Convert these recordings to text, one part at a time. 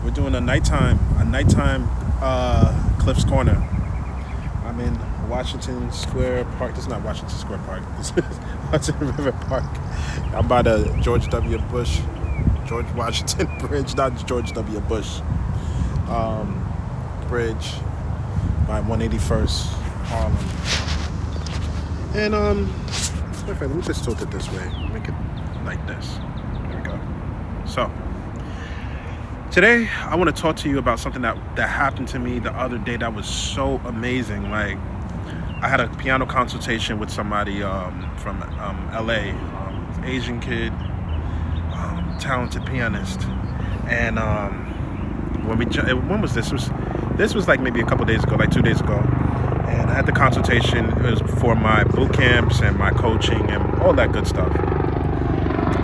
We're doing a nighttime Cliff's Corner. I'm in Washington Square Park. This is not Washington Square Park. This is Hudson River Park. I'm by the George Washington Bridge, not George W. Bush Bridge by 181st Harlem. And let me just tilt it this way. Make it like this. There we go. So today I want to talk to you about something that happened to me the other day that was so amazing. Like, I had a piano consultation with somebody from LA, Asian kid, talented pianist. And when was this? This was like maybe a couple days ago, like 2 days ago. And I had the consultation. It was for my boot camps and my coaching and all that good stuff.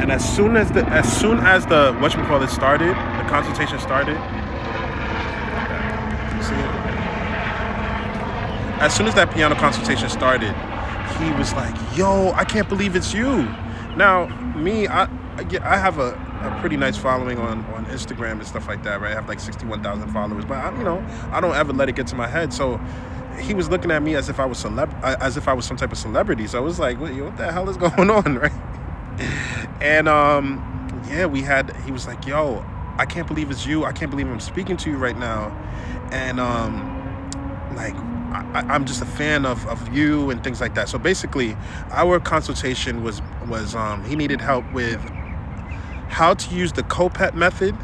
And as soon as the whatchamacallit started, the consultation started. You see it? As soon as that piano consultation started, he was like, "Yo, I can't believe it's you." Now, me, I have a pretty nice following on Instagram and stuff like that, right? I have like 61,000 followers, but I don't ever let it get to my head. So he was looking at me as if I was some type of celebrity. So I was like, what the hell is going on, right? And he was like, "Yo, I can't believe it's you. I can't believe I'm speaking to you right now." And I'm just a fan of you and things like that. So basically, our consultation was he needed help with how to use the COPET method.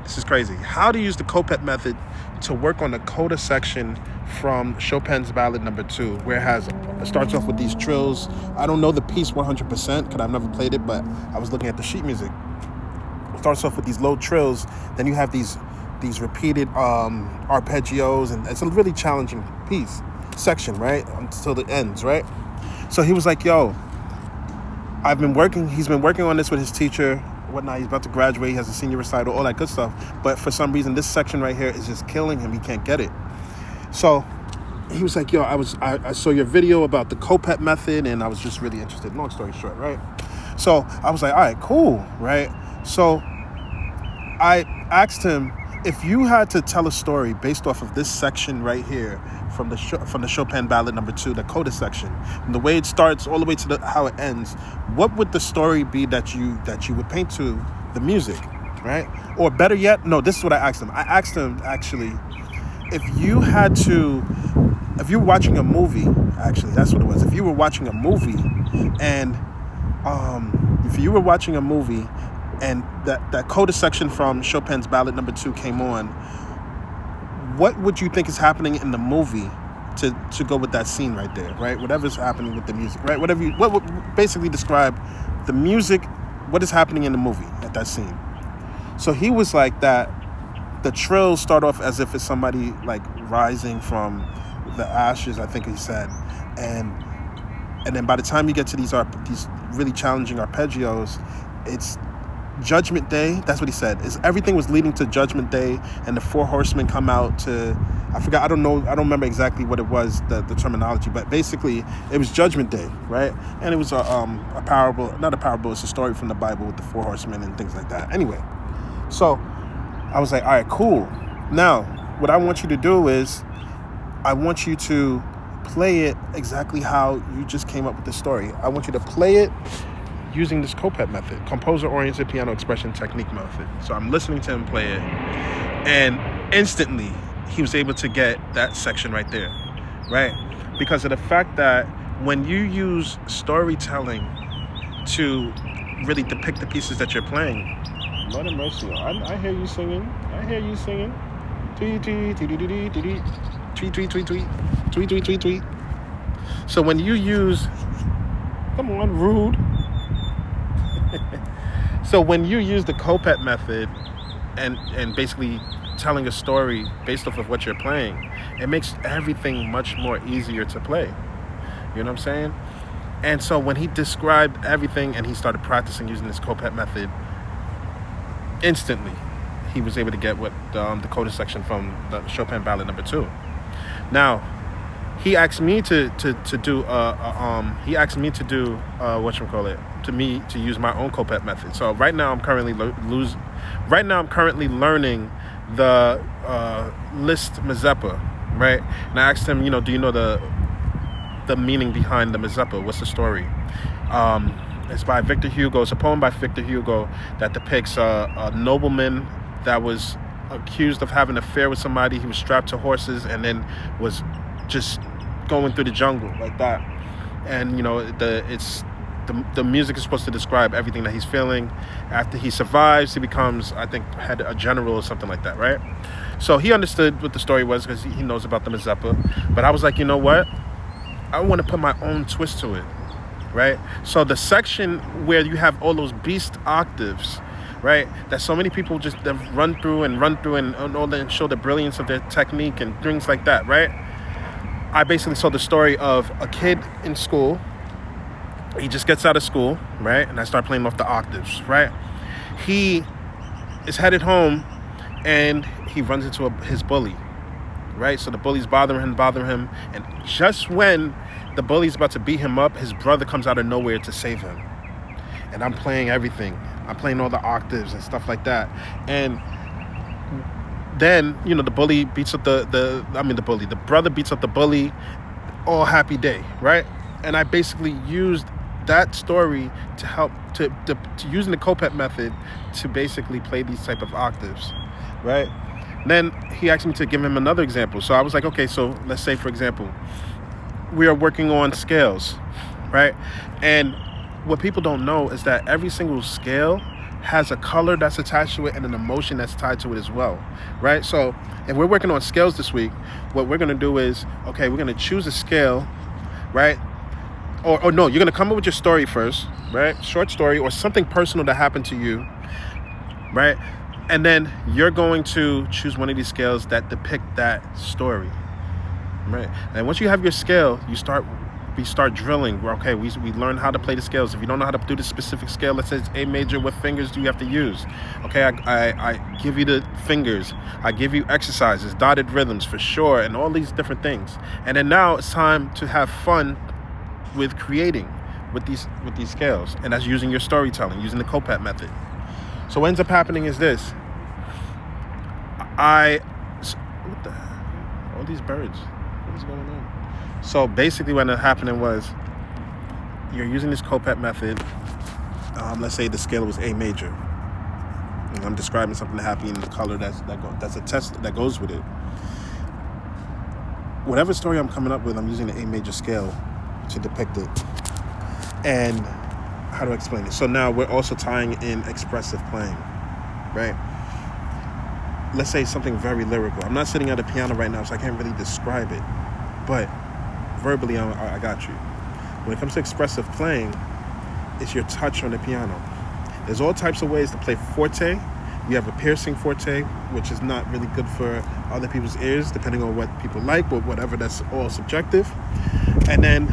This is crazy. How to use the COPET method to work on the coda section from Chopin's Ballad Number 2, where it starts off with these trills. I don't know the piece 100% because I've never played it, but I was looking at the sheet music. It starts off with these low trills. Then you have these repeated arpeggios, and it's a really challenging section, right? Until it ends, right? So he was like, "Yo, he's been working on this with his teacher, whatnot. He's about to graduate. He has a senior recital, all that good stuff. But for some reason, this section right here is just killing him. He can't get it." So he was like, "Yo, I saw your video about the COPET method, and I was just really interested." Long story short, right? So I was like, "All right, cool," right? So I asked him, if you had to tell a story based off of this section right here from the Chopin Ballad Number 2, the coda section, from the way it starts all the way to how it ends, what would the story be that you would paint to the music, right? Or better yet, no, this is what I asked him. I asked him, actually, if you were watching a movie, actually, that's what it was. If you were watching a movie and that coda section from Chopin's Ballad Number 2 came on, what would you think is happening in the movie to go with that scene right there, right? Whatever's happening with the music, right? What would basically describe the music, what is happening in the movie at that scene? So he was like that. The trills start off as if it's somebody like rising from the ashes, I think he said, and then by the time you get to these really challenging arpeggios, it's Judgment Day. That's what he said. Everything was leading to Judgment Day, and the four horsemen come out to, I forgot, I don't remember exactly what it was, the terminology, but basically it was Judgment Day, right? And it was a parable, not a parable, it's a story from the Bible with the four horsemen and things like that. Anyway, so I was like, all right, cool. Now, what I want you to do is, I want you to play it exactly how you just came up with the story. I want you to play it using this COPET method, composer-oriented piano expression technique method. So I'm listening to him play it, and instantly he was able to get that section right there, right? Because of the fact that when you use storytelling to really depict the pieces that you're playing, Lord have mercy, I hear you singing. Tweet, tweet, tweet, tweet, tweet, tweet, tweet, tweet, tweet, tweet, tweet, tweet, tweet. So when you use, come on, rude. So when you use the COPET method and basically telling a story based off of what you're playing, it makes everything much more easier to play. You know what I'm saying? And so when he described everything and he started practicing using this COPET method, instantly he was able to get what the coda section from the Chopin Ballad Number 2. Now, he asked me to do to use my own COPET method. So right now I'm currently learning the Liszt Mazeppa, right? And I asked him, do you know the meaning behind the Mazeppa? What's the story? It's by Victor Hugo. It's a poem by Victor Hugo that depicts a nobleman that was accused of having an affair with somebody. He was strapped to horses and then was just going through the jungle like that. And the music is supposed to describe everything that he's feeling. After he survives, he becomes, I think, head a general or something like that, right? So he understood what the story was because he knows about the Mazeppa. But I was like, you know what? I want to put my own twist to it, right? So the section where you have all those beast octaves, right, that so many people just run through and all that and show the brilliance of their technique and things like that, right? I basically saw the story of a kid in school. He just gets out of school, right? And I start playing off the octaves, right? He is headed home and he runs into his bully, right? So the bully's bothering him. And just when the bully's about to beat him up, his brother comes out of nowhere to save him. And I'm playing everything. I'm playing all the octaves and stuff like that. And then, the bully beats up the brother beats up the bully, all happy day, right? And I basically used that story to help to using the COPET method to basically play these type of octaves, right? Then he asked me to give him another example. So I was like, okay, so let's say, for example, we are working on scales, right? And what people don't know is that every single scale has a color that's attached to it and an emotion that's tied to it as well, right? So if we're working on scales this week, what we're going to do is, okay, we're going to choose a scale, right? Or no, you're going to come up with your story first, right? Short story or something personal that happened to you, right? And then you're going to choose one of these scales that depict that story, right? And once you have your scale, we start drilling. Okay, we learn how to play the scales. If you don't know how to do the specific scale, let's say it's A major, what fingers do you have to use? Okay, I give you the fingers. I give you exercises, dotted rhythms for sure, and all these different things. And then now it's time to have fun with creating with these scales, and that's using your storytelling, using the COPET method. So what ends up happening is this. What the hell? All these birds. What is going on? So basically what ended up happening was you're using this COPET method. Let's say the scale was A major. And I'm describing something that happened in the color that's a test that goes with it. Whatever story I'm coming up with, I'm using the A major scale to depict it. And how do I explain it? So now we're also tying in expressive playing, right? Let's say something very lyrical. I'm not sitting at a piano right now, so I can't really describe it. But verbally, I got you. When it comes to expressive playing, it's your touch on the piano. There's all types of ways to play forte. You have a piercing forte, which is not really good for other people's ears, depending on what people like, but whatever, that's all subjective. And then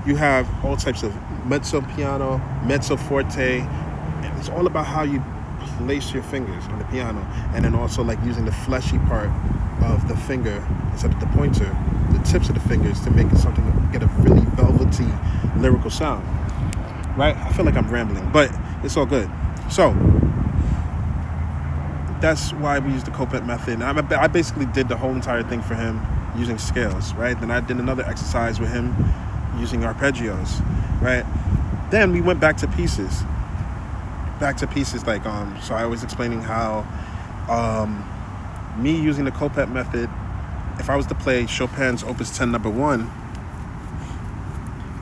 you have all types of mezzo piano, mezzo forte, and it's all about how you place your fingers on the piano, and then also like using the fleshy part of the finger instead of the pointer, the tips of the fingers, to make it something, get a really velvety lyrical sound, right? I feel like I'm rambling, but it's all good. So that's why we use the COPET method. I basically did the whole entire thing for him using scales, right? Then I did another exercise with him using arpeggios, right? Then we went back to pieces like, so I was explaining how me using the COPET method, if I was to play Chopin's Opus 10 number 1,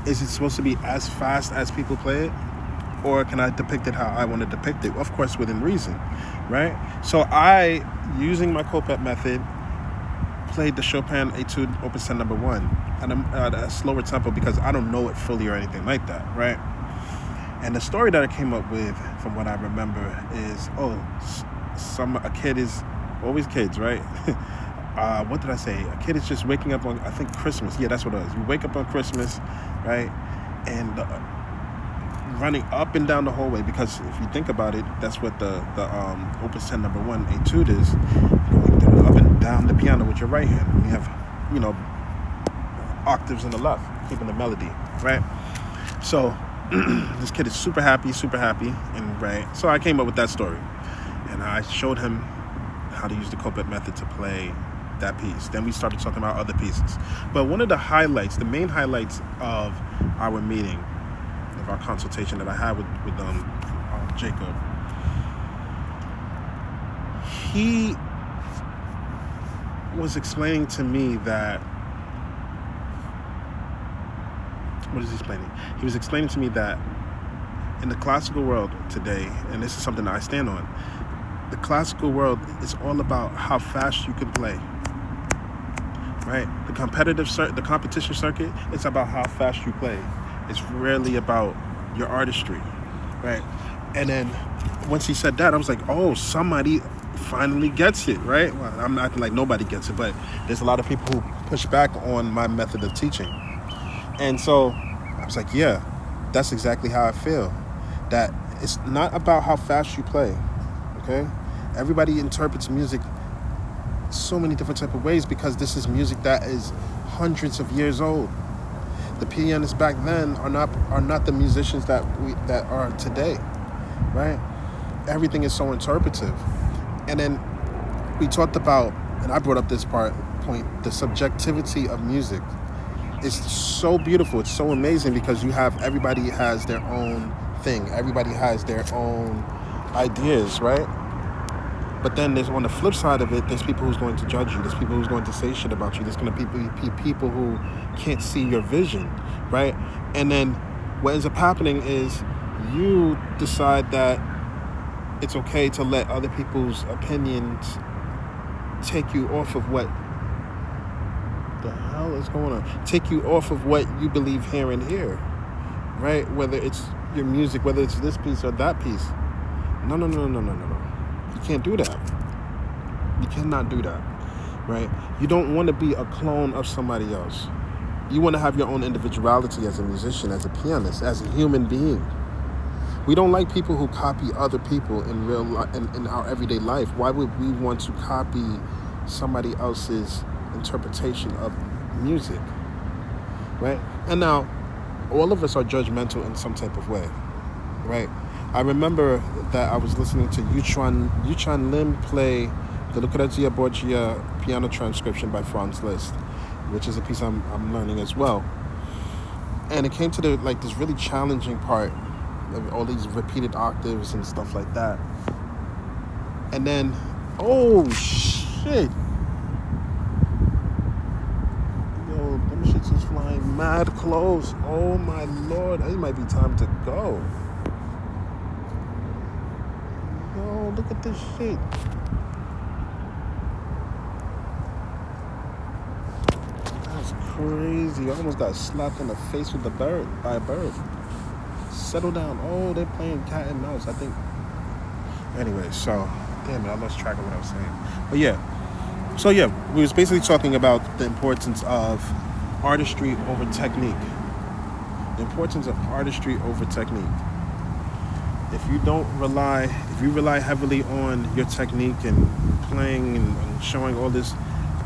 is it supposed to be as fast as people play it? Or can I depict it how I want to depict it? Of course, within reason, right? So I, using my COPET method, played the Chopin Etude Opus 10 number 1 at a slower tempo because I don't know it fully or anything like that, right? And the story that I came up with, from what I remember, is, a kid is always kids, right? What did I say? A kid is just waking up on, I think, Christmas. Yeah, that's what it is. You wake up on Christmas, right? And running up and down the hallway, because if you think about it, that's what the Opus 10 number 1 etude is, going up and down the piano with your right hand. You have, octaves in the left, keeping the melody, right? So this kid is super happy, and right. So I came up with that story, and I showed him how to use the COPET method to play that piece. Then we started talking about other pieces. But one of the highlights, the main highlights of our meeting, of our consultation that I had with Jacob, he was explaining to me that, what is he explaining? He was explaining to me that in the classical world today, and this is something that I stand on, the classical world is all about how fast you can play, right? The competition circuit, it's about how fast you play. It's rarely about your artistry, right? And then once he said that, I was like, oh, somebody finally gets it, right? Well, I'm not acting like nobody gets it, but there's a lot of people who push back on my method of teaching. And so I was like, yeah, that's exactly how I feel. That it's not about how fast you play, okay? Everybody interprets music so many different type of ways because this is music that is hundreds of years old. The pianists back then are not the musicians that are today, right? Everything is so interpretive. And then we talked about, and I brought up this point, the subjectivity of music. It's so beautiful. It's so amazing because everybody has their own thing. Everybody has their own ideas, right? But then there's, on the flip side of it, there's people who's going to judge you. There's people who's going to say shit about you. There's going to be people who can't see your vision, right? And then what ends up happening is you decide that it's okay to let other people's opinions take you off of what the hell is going on? Take you off of what you believe here and here, right? Whether it's your music, whether it's this piece or that piece. No. You can't do that. You cannot do that, right? You don't want to be a clone of somebody else. You want to have your own individuality as a musician, as a pianist, as a human being. We don't like people who copy other people in real life, in our everyday life. Why would we want to copy somebody else's interpretation of music, right? And now, all of us are judgmental in some type of way, right? I remember that I was listening to Yuchuan Lim play the Lucrezia Borgia piano transcription by Franz Liszt, which is a piece I'm learning as well. And it came to this really challenging part of all these repeated octaves and stuff like that. And then, oh shit. Yo, them shits is flying mad close. Oh my lord, it might be time to go. Yo, look at this shit. That's crazy. I almost got slapped in the face by a bird. Settle down. Oh, they're playing cat and mouse, I think. Anyway, so, damn it, I lost track of what I was saying. But yeah. So yeah, we was basically talking about the importance of artistry over technique. The importance of artistry over technique. If you rely heavily on your technique and playing and showing all this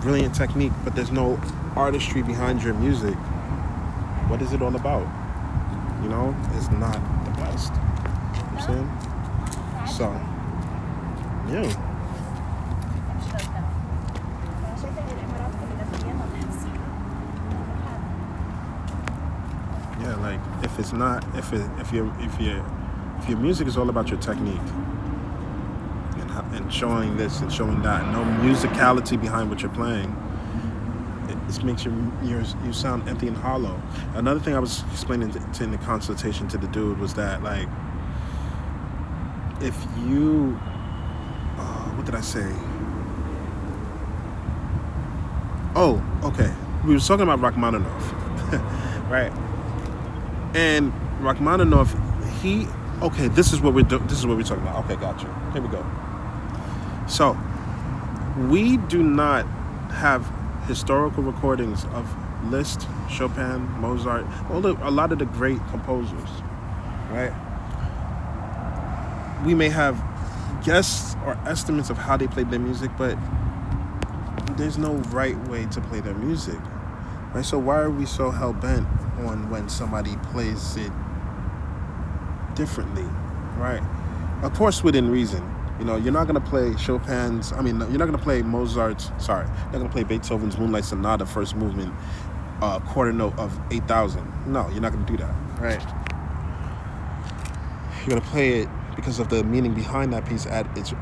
brilliant technique, but there's no artistry behind your music, what is it all about? You know, it's not the best. You know what I'm saying? So, yeah. Yeah, like if your music is all about your technique and showing this and showing that, and no musicality behind what you're playing, it makes you sound empty and hollow. Another thing I was explaining in the consultation to the dude was that, like, if you, what did I say? Oh, okay. We were talking about Rachmaninoff, right? And Rachmaninoff, this is what we're talking about. Okay, gotcha. Here we go. So, we do not have historical recordings of Liszt, Chopin, Mozart, a lot of the great composers, right? We may have guesses or estimates of how they played their music, but there's no right way to play their music, right? So why are we so hell-bent on when somebody plays it differently, right? Of course, within reason, You know, you're not gonna play Chopin's. I mean, you're not gonna play Mozart's. Sorry, you're not gonna play Beethoven's Moonlight Sonata first movement, quarter note of 8,000. No, you're not gonna do that, right? You're gonna play it because of the meaning behind that piece at its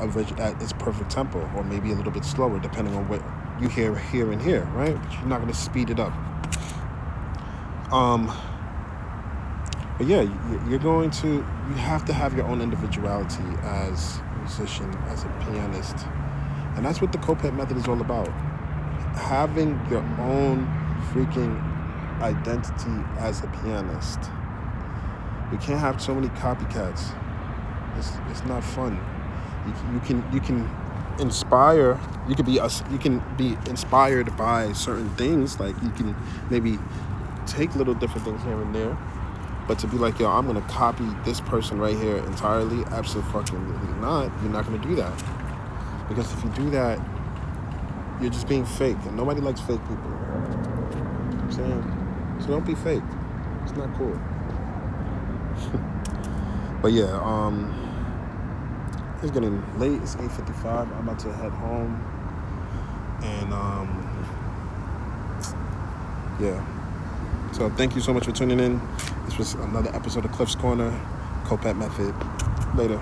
perfect tempo, or maybe a little bit slower, depending on what you hear here and here, right? But you're not gonna speed it up. But yeah, you have to have your own individuality as a musician, as a pianist. And that's what the COPET method is all about. Having your own freaking identity as a pianist. We can't have so many copycats. It's not fun. You can inspire. You can be inspired by certain things. Like you can maybe take little different things here and there. But to be like, yo, I'm gonna copy this person right here entirely, absolutely not. You're not gonna do that, because if you do that, you're just being fake, and nobody likes fake people. You know what I'm saying? So don't be fake. It's not cool. But yeah, it's getting late. It's 8:55. I'm about to head home, and yeah. So thank you so much for tuning in. This was another episode of Cliff's Corner, COPET Method. Later.